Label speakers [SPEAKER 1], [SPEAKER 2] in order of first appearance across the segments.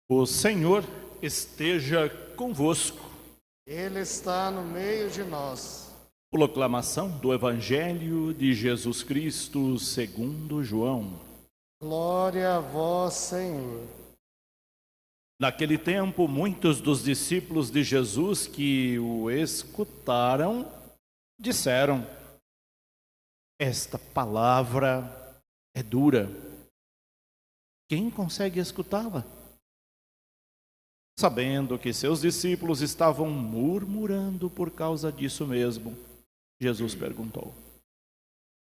[SPEAKER 1] O Senhor esteja convosco.
[SPEAKER 2] Ele está no meio de nós.
[SPEAKER 1] Proclamação do Evangelho de Jesus Cristo segundo João.
[SPEAKER 2] Glória a vós, Senhor.
[SPEAKER 1] Naquele tempo, muitos dos discípulos de Jesus que o escutaram disseram: esta palavra é dura. Quem consegue escutá-la? Sabendo que seus discípulos estavam murmurando por causa disso mesmo, Jesus perguntou: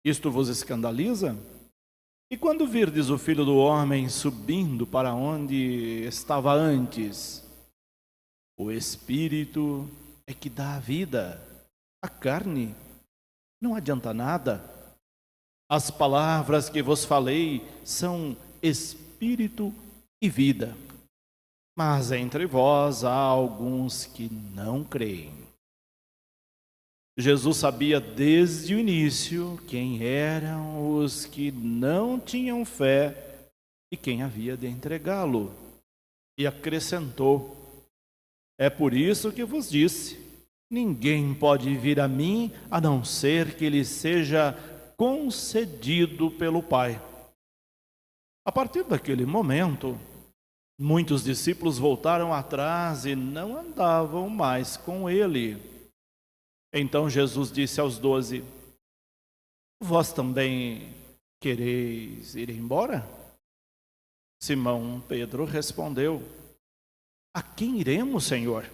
[SPEAKER 1] isto vos escandaliza? E quando virdes o Filho do Homem subindo para onde estava antes? O Espírito é que dá a vida, a carne não adianta nada. As palavras que vos falei são espírito e vida. Mas entre vós há alguns que não creem. Jesus sabia desde o início quem eram os que não tinham fé e quem havia de entregá-lo. E acrescentou: é por isso que vos disse, ninguém pode vir a mim a não ser que lhe seja concedido pelo Pai. A partir daquele momento, muitos discípulos voltaram atrás e não andavam mais com ele. Então Jesus disse aos 12: vós também quereis ir embora? Simão Pedro respondeu: a quem iremos, Senhor?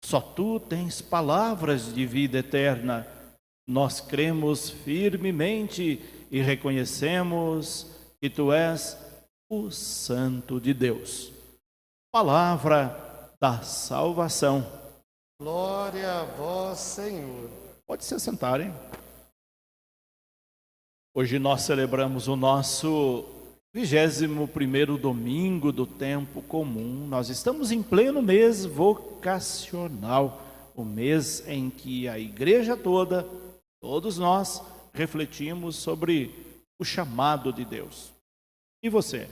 [SPEAKER 1] Só tu tens palavras de vida eterna. Nós cremos firmemente e reconhecemos que tu és o Santo de Deus. Palavra da salvação.
[SPEAKER 2] Glória a vós, Senhor.
[SPEAKER 1] Pode se sentarem. Hoje nós celebramos o nosso 21º domingo do tempo comum. Nós estamos em pleno mês vocacional, o mês em que a igreja toda, todos nós, refletimos sobre o chamado de Deus. E você,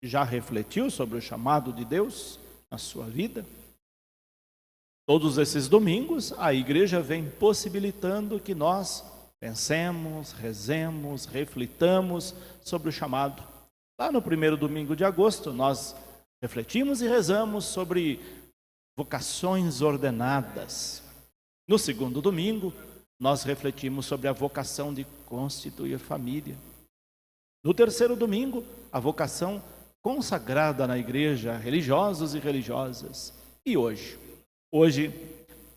[SPEAKER 1] já refletiu sobre o chamado de Deus na sua vida? Todos esses domingos, a igreja vem possibilitando que nós pensemos, rezemos, reflitamos sobre o chamado. Lá no primeiro domingo de agosto, nós refletimos e rezamos sobre vocações ordenadas. No segundo domingo, nós refletimos sobre a vocação de constituir família. No terceiro domingo, a vocação consagrada na igreja, religiosos e religiosas. E hoje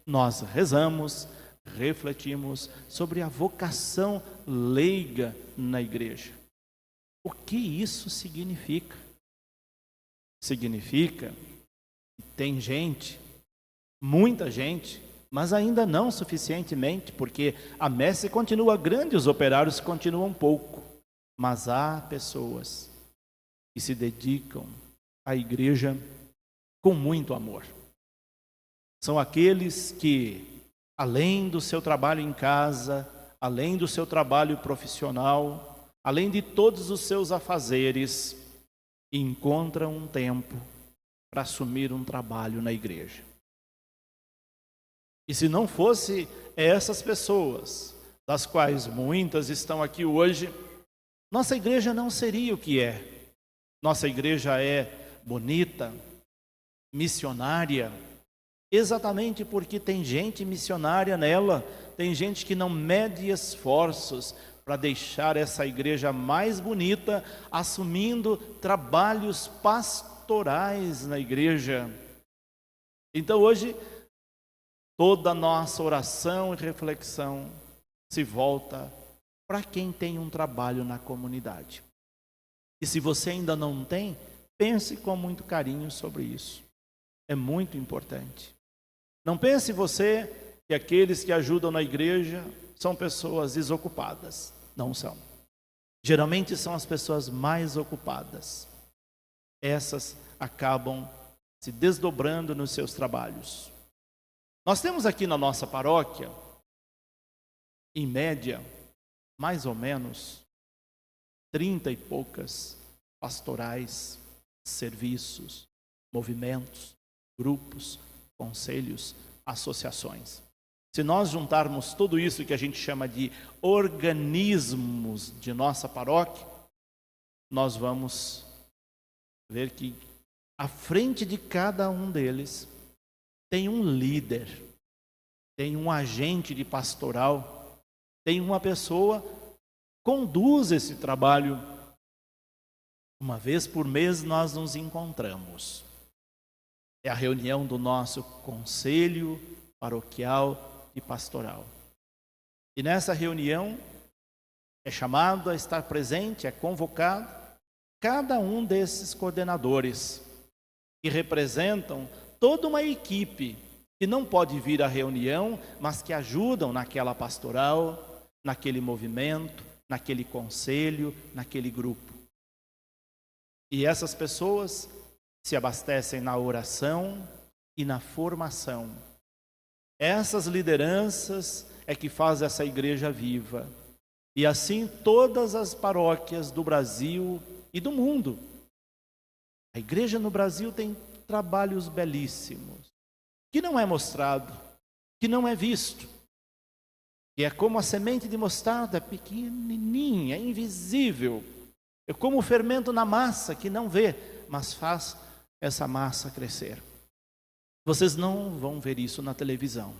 [SPEAKER 1] nós rezamos, refletimos sobre a vocação leiga na igreja. O que isso significa? Significa que tem gente, muita gente, mas ainda não suficientemente, porque a messe continua grande, os operários continuam pouco. Mas há pessoas que se dedicam à igreja com muito amor. São aqueles que, além do seu trabalho em casa, além do seu trabalho profissional, além de todos os seus afazeres, encontram um tempo para assumir um trabalho na igreja. E se não fosse essas pessoas, das quais muitas estão aqui hoje, nossa igreja não seria o que é. Nossa igreja é bonita, missionária, exatamente porque tem gente missionária nela, tem gente que não mede esforços para deixar essa igreja mais bonita, assumindo trabalhos pastorais na igreja. Então hoje, toda a nossa oração e reflexão se volta para quem tem um trabalho na comunidade. E se você ainda não tem, pense com muito carinho sobre isso. É muito importante. Não pense você que aqueles que ajudam na igreja são pessoas desocupadas. Não são. Geralmente são as pessoas mais ocupadas. Essas acabam se desdobrando nos seus trabalhos. Nós temos aqui na nossa paróquia, em média, mais ou menos 30 e poucas pastorais, serviços, movimentos, grupos, conselhos, associações. Se nós juntarmos tudo isso que a gente chama de organismos de nossa paróquia, nós vamos ver que à frente de cada um deles tem um líder, tem um agente de pastoral, tem uma pessoa que conduz esse trabalho. Uma vez por mês nós nos encontramos. É a reunião do nosso conselho paroquial e pastoral. E nessa reunião é chamado a estar presente, é convocado cada um desses coordenadores que representam toda uma equipe que não pode vir à reunião, mas que ajudam naquela pastoral, naquele movimento, naquele conselho, naquele grupo. E essas pessoas se abastecem na oração e na formação. Essas lideranças é que fazem essa igreja viva. E assim todas as paróquias do Brasil e do mundo. A igreja no Brasil tem trabalhos belíssimos, que não é mostrado, que não é visto. E é como a semente de mostarda, é pequenininha, é invisível. É como o fermento na massa, que não vê, mas faz essa massa crescer. Vocês não vão ver isso na televisão.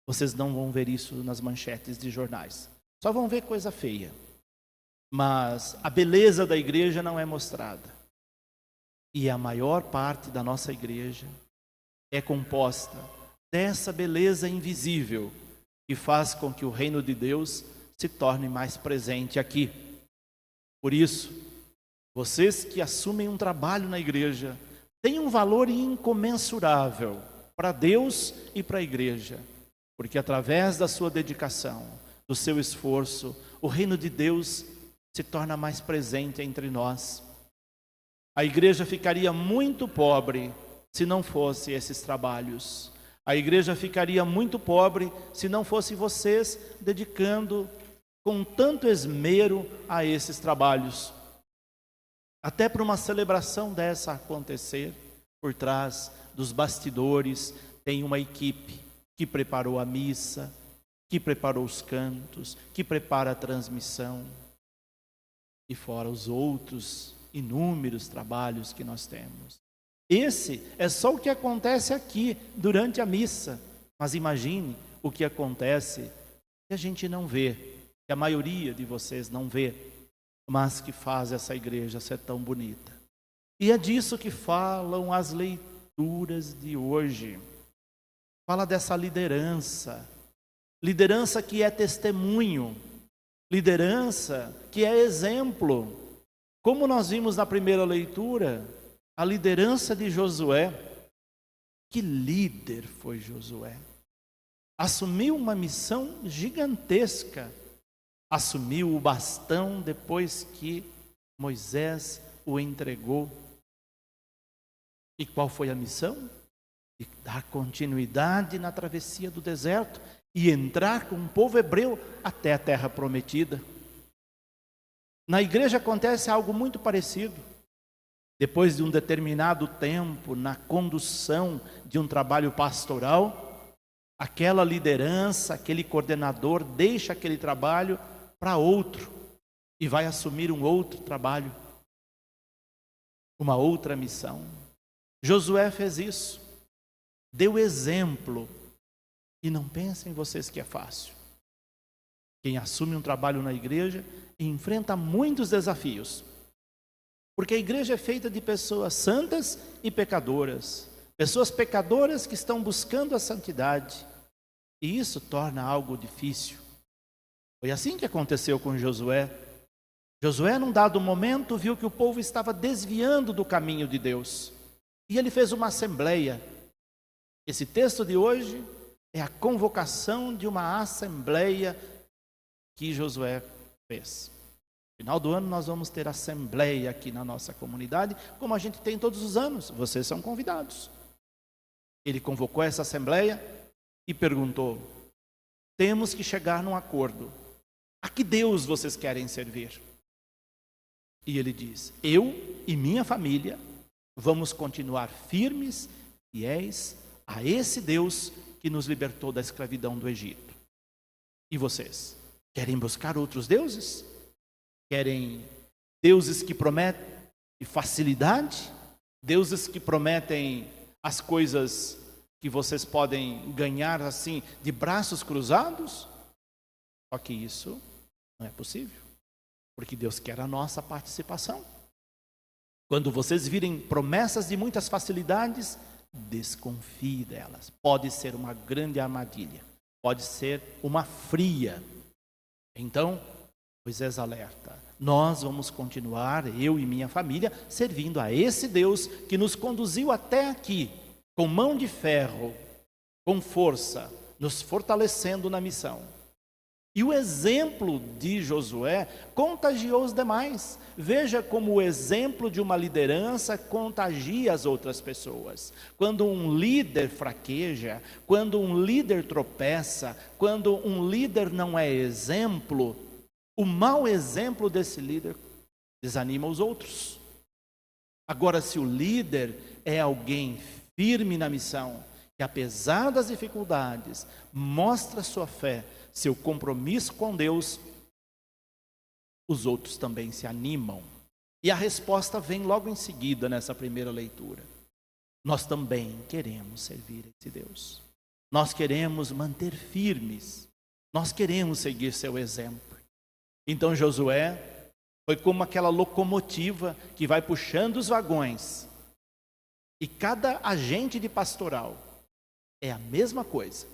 [SPEAKER 1] Vocês não vão ver isso nas manchetes de jornais. Só vão ver coisa feia. Mas a beleza da igreja não é mostrada. E a maior parte da nossa igreja é composta dessa beleza invisível que faz com que o reino de Deus se torne mais presente aqui. Por isso, vocês que assumem um trabalho na igreja têm um valor incomensurável para Deus e para a igreja, porque através da sua dedicação, do seu esforço, o reino de Deus se torna mais presente entre nós. A igreja ficaria muito pobre se não fosse esses trabalhos. A igreja ficaria muito pobre se não fosse vocês dedicando com tanto esmero a esses trabalhos. Até para uma celebração dessa acontecer, por trás dos bastidores tem uma equipe que preparou a missa, que preparou os cantos, que prepara a transmissão. E fora os outros inúmeros trabalhos que nós temos. Esse é só o que acontece aqui durante a missa. Mas imagine o que acontece que a gente não vê, que a maioria de vocês não vê, mas que faz essa igreja ser tão bonita. E é disso que falam as leituras de hoje. Fala dessa liderança. Liderança que é testemunho. Liderança que é exemplo. Como nós vimos na primeira leitura, a liderança de Josué. Que líder foi Josué? Assumiu uma missão gigantesca. Assumiu o bastão depois que Moisés o entregou. E qual foi a missão? De dar continuidade na travessia do deserto e entrar com o povo hebreu até a terra prometida. Na igreja acontece algo muito parecido. Depois de um determinado tempo na condução de um trabalho pastoral, aquela liderança, aquele coordenador deixa aquele trabalho para outro e vai assumir um outro trabalho, uma outra missão. Josué fez isso, deu exemplo. E não pensem vocês que é fácil. Quem assume um trabalho na igreja enfrenta muitos desafios. Porque a igreja é feita de pessoas santas e pecadoras. Pessoas pecadoras que estão buscando a santidade. E isso torna algo difícil. Foi assim que aconteceu com Josué. Josué, num dado momento, viu que o povo estava desviando do caminho de Deus. E ele fez uma assembleia. Esse texto de hoje é a convocação de uma assembleia que Josué fez. No final do ano nós vamos ter assembleia aqui na nossa comunidade, como a gente tem todos os anos. Vocês são convidados. Ele convocou essa assembleia e perguntou: temos que chegar num acordo. A que Deus vocês querem servir? E ele diz: eu e minha família vamos continuar firmes, fiéis a esse Deus que nos libertou da escravidão do Egito. E vocês? Querem buscar outros deuses? Querem deuses que prometem facilidade? Deuses que prometem as coisas que vocês podem ganhar assim, de braços cruzados? Só que isso não é possível, porque Deus quer a nossa participação. Quando vocês virem promessas de muitas facilidades, desconfie delas. Pode ser uma grande armadilha, pode ser uma fria. Então, Moisés alerta: nós vamos continuar, eu e minha família, servindo a esse Deus que nos conduziu até aqui, com mão de ferro, com força, nos fortalecendo na missão. E o exemplo de Josué contagiou os demais. Veja como o exemplo de uma liderança contagia as outras pessoas. Quando um líder fraqueja, quando um líder tropeça, quando um líder não é exemplo, o mau exemplo desse líder desanima os outros. Agora, se o líder é alguém firme na missão, que apesar das dificuldades, mostra sua fé, seu compromisso com Deus, os outros também se animam. E a resposta vem logo em seguida nessa primeira leitura. Nós também queremos servir esse Deus. Nós queremos manter firmes. Nós queremos seguir seu exemplo. Então Josué foi como aquela locomotiva que vai puxando os vagões. E cada agente de pastoral é a mesma coisa.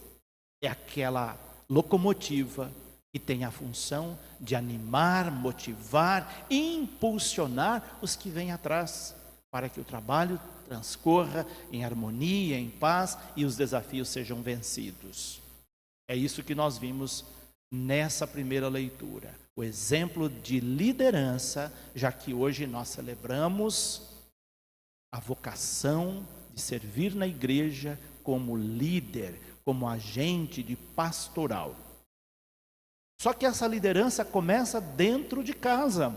[SPEAKER 1] É aquela locomotiva que tem a função de animar, motivar, impulsionar os que vêm atrás, para que o trabalho transcorra em harmonia, em paz e os desafios sejam vencidos. É isso que nós vimos nessa primeira leitura. O exemplo de liderança, já que hoje nós celebramos a vocação de servir na igreja como líder, como agente de pastoral. Só que essa liderança começa dentro de casa.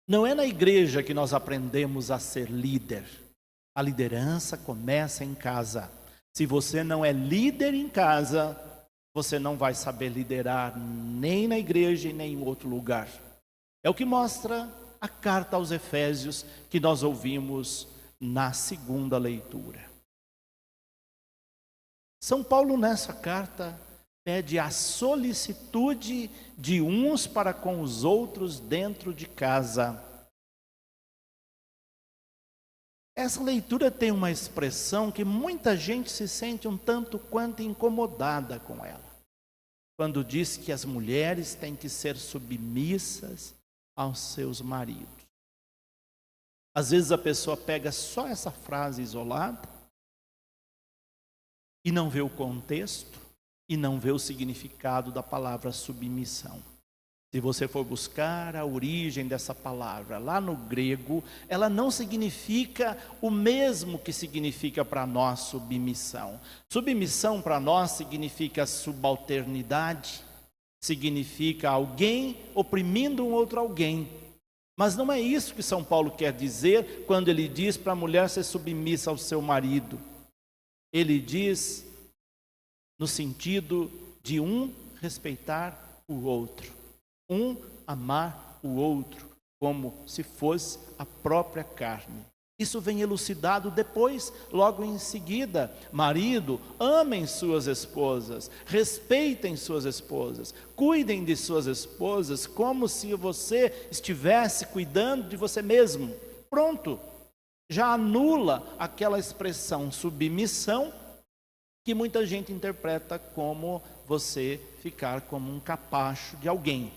[SPEAKER 1] Não é na igreja que nós aprendemos a ser líder. A liderança começa em casa. Se você não é líder em casa, você não vai saber liderar nem na igreja e nem em outro lugar. É o que mostra a carta aos Efésios que nós ouvimos na segunda leitura. São Paulo, nessa carta, pede a solicitude de uns para com os outros dentro de casa. Essa leitura tem uma expressão que muita gente se sente um tanto quanto incomodada com ela. Quando diz que as mulheres têm que ser submissas aos seus maridos. Às vezes a pessoa pega só essa frase isolada e não vê o contexto e não vê o significado da palavra submissão. Se você for buscar a origem dessa palavra lá no grego, ela não significa o mesmo que significa para nós submissão. Submissão para nós significa subalternidade, significa alguém oprimindo um outro alguém. Mas não é isso que São Paulo quer dizer quando ele diz para a mulher ser submissa ao seu marido. Ele diz no sentido de um respeitar o outro, um amar o outro como se fosse a própria carne. Isso vem elucidado depois, logo em seguida. Marido, amem suas esposas, respeitem suas esposas, cuidem de suas esposas como se você estivesse cuidando de você mesmo. Pronto. Já anula aquela expressão submissão que muita gente interpreta como você ficar como um capacho de alguém,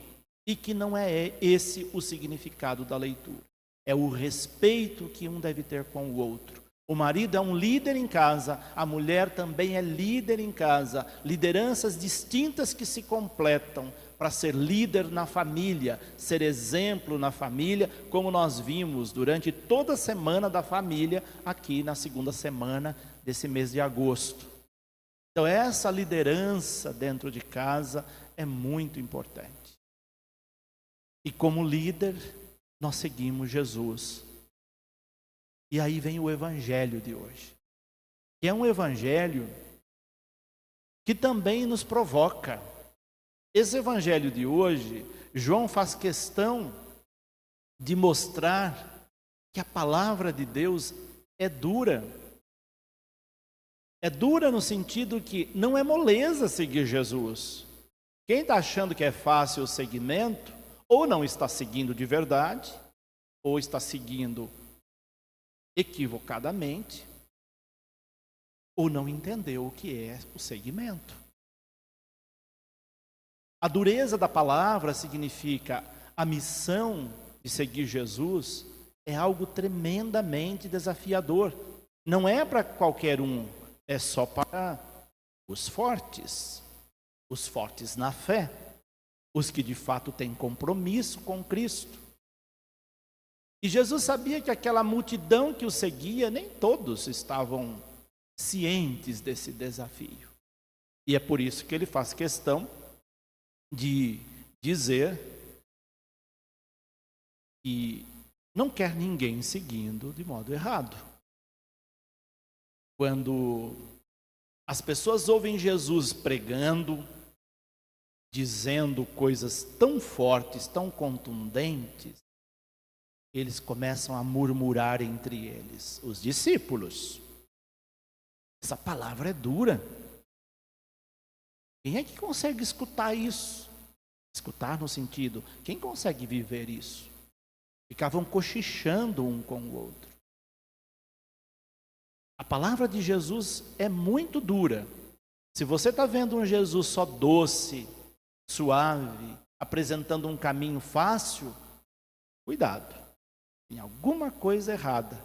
[SPEAKER 1] e que não é esse o significado da leitura. É o respeito que um deve ter com o outro. O marido é um líder em casa, a mulher também é líder em casa, lideranças distintas que se completam para ser líder na família, ser exemplo na família, como nós vimos durante toda a semana da família, aqui na segunda semana desse mês de agosto. Então essa liderança dentro de casa é muito importante. E como líder, nós seguimos Jesus. E aí vem o evangelho de hoje, que é um evangelho que também nos provoca. Esse evangelho de hoje, João faz questão de mostrar que a palavra de Deus é dura. É dura no sentido que não é moleza seguir Jesus. Quem está achando que é fácil o seguimento, ou não está seguindo de verdade, ou está seguindo equivocadamente, ou não entendeu o que é o seguimento. A dureza da palavra significa a missão de seguir Jesus é algo tremendamente desafiador. Não é para qualquer um, é só para os fortes na fé, os que de fato têm compromisso com Cristo. E Jesus sabia que aquela multidão que o seguia, nem todos estavam cientes desse desafio. E é por isso que ele faz questão de dizer que não quer ninguém seguindo de modo errado. Quando as pessoas ouvem Jesus pregando, dizendo coisas tão fortes, tão contundentes, eles começam a murmurar entre eles, os discípulos. Essa palavra é dura. Quem é que consegue escutar isso? Escutar no sentido, quem consegue viver isso? Ficavam cochichando um com o outro. A palavra de Jesus é muito dura. Se você está vendo um Jesus só doce, suave, apresentando um caminho fácil, cuidado. Tem alguma coisa errada,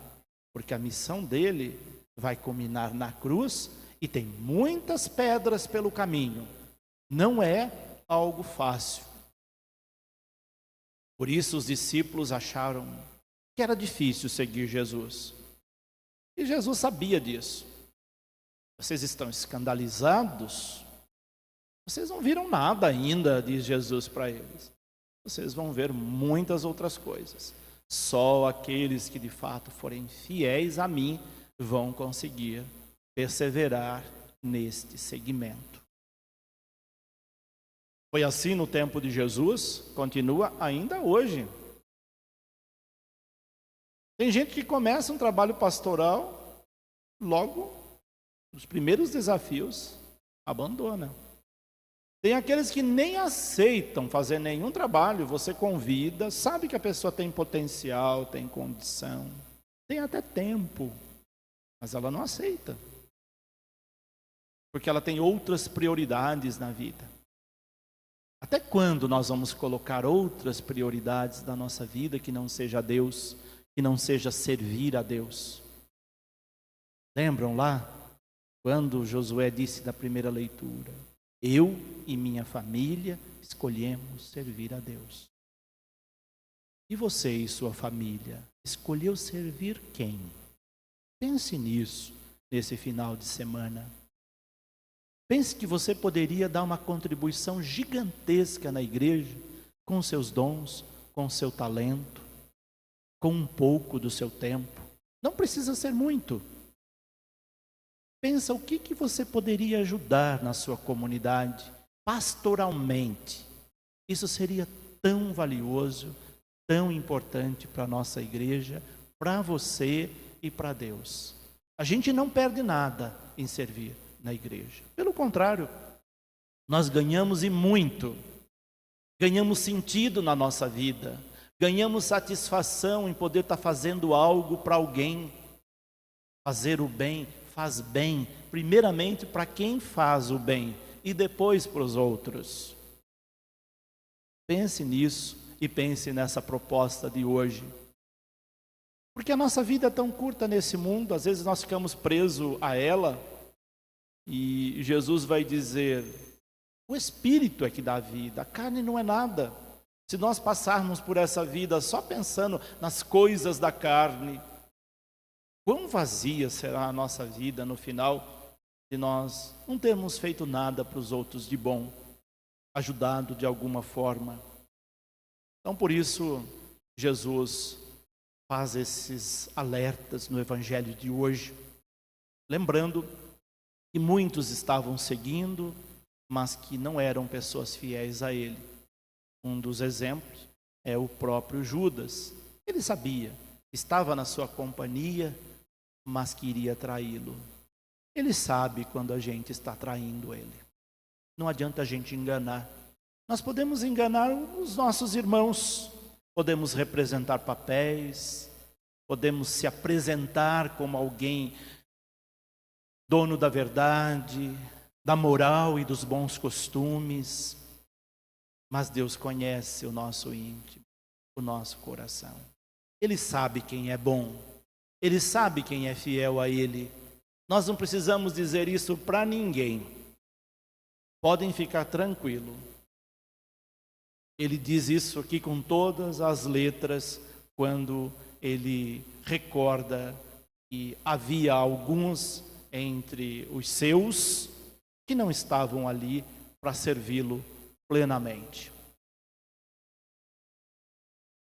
[SPEAKER 1] porque a missão dele vai culminar na cruz e tem muitas pedras pelo caminho. Não é algo fácil. Por isso os discípulos acharam que era difícil seguir Jesus. E Jesus sabia disso. Vocês estão escandalizados? Vocês não viram nada ainda, diz Jesus para eles. Vocês vão ver muitas outras coisas. Só aqueles que de fato forem fiéis a mim vão conseguir perseverar neste segmento. Foi assim no tempo de Jesus, continua ainda hoje. Tem gente que começa um trabalho pastoral, logo, nos primeiros desafios, abandona. Tem aqueles que nem aceitam fazer nenhum trabalho, você convida, sabe que a pessoa tem potencial, tem condição, tem até tempo, mas ela não aceita. Porque ela tem outras prioridades na vida. Até quando nós vamos colocar outras prioridades na nossa vida que não seja Deus, que não seja servir a Deus? Lembram lá, quando Josué disse na primeira leitura, eu e minha família escolhemos servir a Deus. E você e sua família, escolheu servir quem? Pense nisso, nesse final de semana. Pense que você poderia dar uma contribuição gigantesca na igreja, com seus dons, com seu talento, com um pouco do seu tempo. Não precisa ser muito. Pensa o que você poderia ajudar na sua comunidade, pastoralmente. Isso seria tão valioso, tão importante para a nossa igreja, para você e para Deus. A gente não perde nada em servir na igreja. Pelo contrário, nós ganhamos e muito. Ganhamos sentido na nossa vida. Ganhamos satisfação em poder estar fazendo algo para alguém. Fazer o bem faz bem, primeiramente para quem faz o bem e depois para os outros. Pense nisso e pense nessa proposta de hoje. Porque a nossa vida é tão curta nesse mundo, às vezes nós ficamos presos a ela e Jesus vai dizer, o Espírito é que dá vida, a carne não é nada. Se nós passarmos por essa vida só pensando nas coisas da carne, quão vazia será a nossa vida no final se nós não termos feito nada para os outros de bom, ajudado de alguma forma. Então, por isso, Jesus faz esses alertas no Evangelho de hoje, lembrando que muitos estavam seguindo, mas que não eram pessoas fiéis a ele. Um dos exemplos é o próprio Judas. Ele sabia, estava na sua companhia, mas queria traí-lo. Ele sabe quando a gente está traindo ele. Não adianta a gente enganar. Nós podemos enganar os nossos irmãos, podemos representar papéis, podemos se apresentar como alguém dono da verdade, da moral e dos bons costumes, mas Deus conhece o nosso íntimo, o nosso coração. Ele sabe quem é bom, Ele sabe quem é fiel a Ele. Nós não precisamos dizer isso para ninguém. Podem ficar tranquilos. Ele diz isso aqui com todas as letras, quando ele recorda que havia alguns entre os seus que não estavam ali para servi-lo plenamente.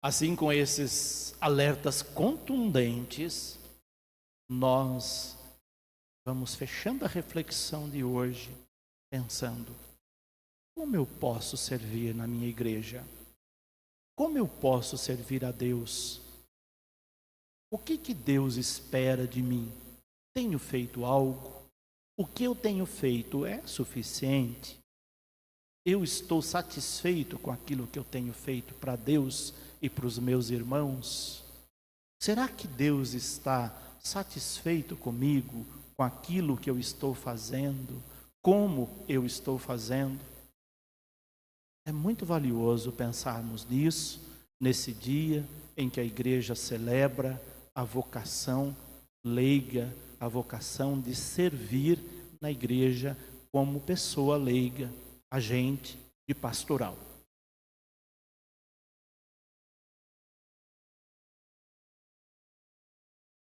[SPEAKER 1] Assim, com esses alertas contundentes, nós vamos fechando a reflexão de hoje, pensando: como eu posso servir na minha igreja? Como eu posso servir a Deus? O que Deus espera de mim? Tenho feito algo? O que eu tenho feito é suficiente? Eu estou satisfeito com aquilo que eu tenho feito para Deus e para os meus irmãos? Será que Deus está satisfeito comigo, com aquilo que eu estou fazendo, como eu estou fazendo? É muito valioso pensarmos nisso, nesse dia em que a igreja celebra a vocação leiga, a vocação de servir na igreja como pessoa leiga, agente de pastoral.